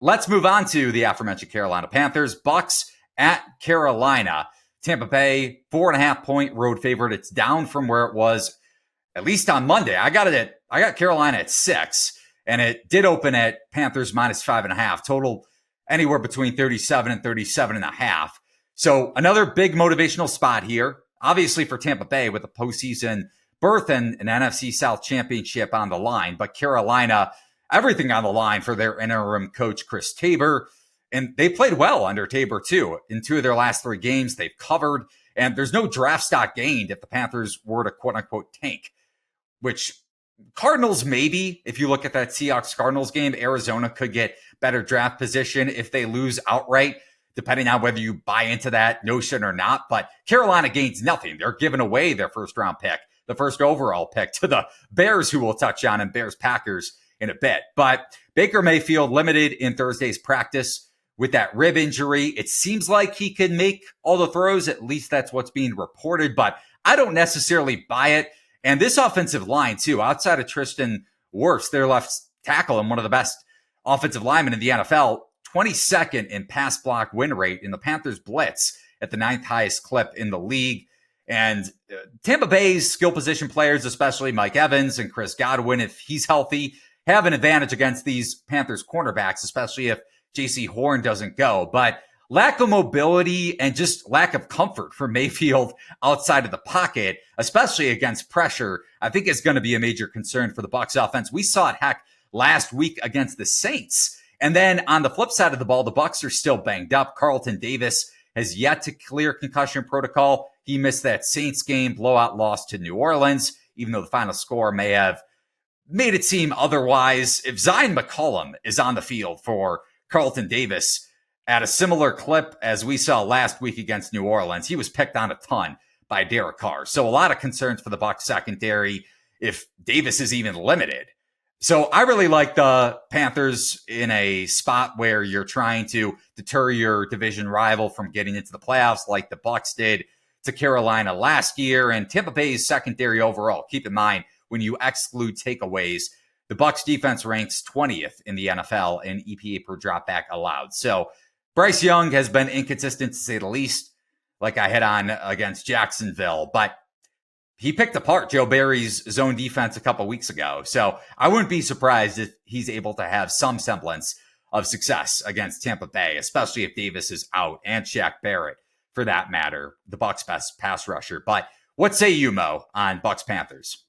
let's move on to the aforementioned Carolina Panthers. Bucks at Carolina. Tampa Bay, 4.5-point road favorite. It's down from where it was, at least on Monday. I got Carolina at 6, and it did open at Panthers minus 5.5. Total anywhere between 37 and 37.5. So another big motivational spot here, obviously for Tampa Bay with a postseason berth and an NFC South championship on the line. But Carolina, everything on the line for their interim coach, Chris Tabor. And they played well under Tabor, too. In 2 of their last 3 games, they've covered. And there's no draft stock gained if the Panthers were to quote-unquote tank, which Cardinals maybe. If you look at that Seahawks-Cardinals game, Arizona could get better draft position if they lose outright, depending on whether you buy into that notion or not. But Carolina gains nothing. They're giving away their first-round pick, the first overall pick, to the Bears, who we'll touch on, and Bears-Packers in a bit. But Baker Mayfield limited in Thursday's practice with that rib injury. It seems like he can make all the throws. At least that's what's being reported, but I don't necessarily buy it. And this offensive line, too, outside of Tristan Wirfs, their left tackle and one of the best offensive linemen in the NFL, 22nd in pass block win rate in the Panthers blitz at the 9th highest clip in the league. And Tampa Bay's skill position players, especially Mike Evans and Chris Godwin, if he's healthy, have an advantage against these Panthers cornerbacks, especially if JC Horn doesn't go. But lack of mobility and just lack of comfort for Mayfield outside of the pocket, especially against pressure, I think is going to be a major concern for the Bucs offense. We saw it, heck, last week against the Saints. And then on the flip side of the ball, the Bucs are still banged up. Carlton Davis has yet to clear concussion protocol. He missed that Saints game, blowout loss to New Orleans, even though the final score may have made it seem otherwise. If Zion McCollum is on the field for Carlton Davis at a similar clip as we saw last week against New Orleans, he was picked on a ton by Derek Carr. So a lot of concerns for the Bucs secondary if Davis is even limited. So I really like the Panthers in a spot where you're trying to deter your division rival from getting into the playoffs like the Bucs did to Carolina last year. And Tampa Bay's secondary overall, keep in mind, when you exclude takeaways, the Bucs defense ranks 20th in the NFL in EPA per dropback allowed. So Bryce Young has been inconsistent, to say the least, like I hit on against Jacksonville. But he picked apart Joe Barry's zone defense a couple weeks ago. So I wouldn't be surprised if he's able to have some semblance of success against Tampa Bay, especially if Davis is out, and Shaq Barrett, for that matter, the Bucs' best pass rusher. But what say you, Mo, on Bucs Panthers?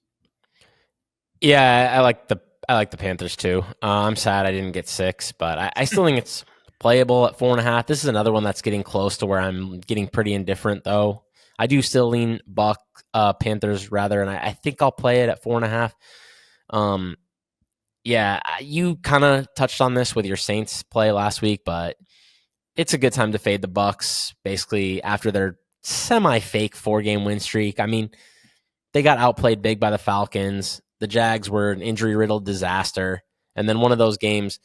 Yeah, I like the Panthers too. I'm sad I didn't get 6, but I still think it's playable at 4.5. This is another one that's getting close to where I'm getting pretty indifferent, though. I do still lean Panthers rather, and I think I'll play it at 4.5. Yeah, you kind of touched on this with your Saints play last week, but it's a good time to fade the Bucs basically after their semi-fake 4-game win streak. I mean, they got outplayed big by the Falcons. The Jags were an injury-riddled disaster, and then one of those games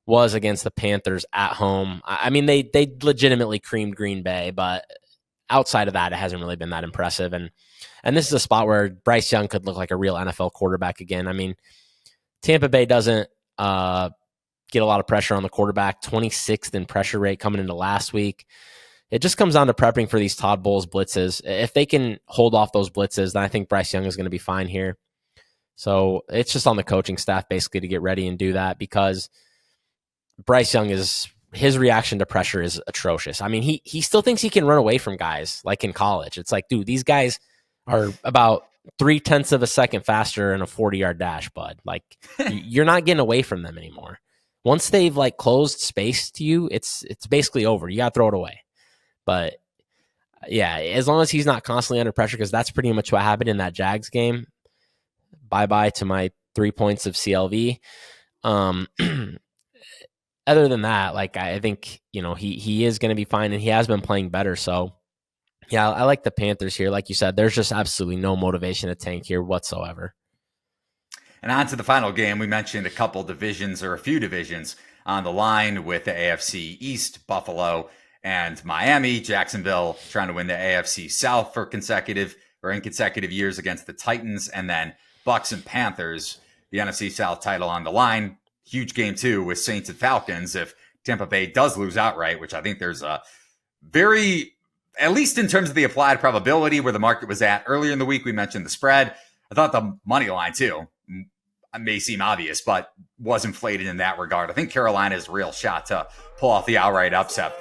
was against the Panthers at home. I mean, they legitimately creamed Green Bay, but outside of that, it hasn't really been that impressive. And this is a spot where Bryce Young could look like a real NFL quarterback again. I mean, Tampa Bay doesn't get a lot of pressure on the quarterback, 26th in pressure rate coming into last week. It just comes down to prepping for these Todd Bowles blitzes. If they can hold off those blitzes, then I think Bryce Young is going to be fine here. So it's just on the coaching staff basically to get ready and do that, because Bryce Young his reaction to pressure is atrocious. I mean, he still thinks he can run away from guys like in college. It's like, dude, these guys are about 0.3 of a second faster in a 40-yard dash, bud. Like, you're not getting away from them anymore. Once they've like closed space to you, it's basically over. You got to throw it away. But yeah, as long as he's not constantly under pressure, because that's pretty much what happened in that Jags game. Bye-bye to my 3 points of CLV. Other than that, like, I think, he is going to be fine, and he has been playing better. So yeah, I like the Panthers here. Like you said, there's just absolutely no motivation to tank here whatsoever. And on to the final game. We mentioned a few divisions on the line with the AFC East, Buffalo and Miami. Jacksonville trying to win the AFC South in consecutive years against the Titans. And then Bucs and Panthers, the NFC South title on the line. Huge game, too, with Saints and Falcons. If Tampa Bay does lose outright, which I think there's a very, at least in terms of the applied probability where the market was at earlier in the week, we mentioned the spread. I thought the money line too may seem obvious, but was inflated in that regard. I think Carolina has a real shot to pull off the outright upset.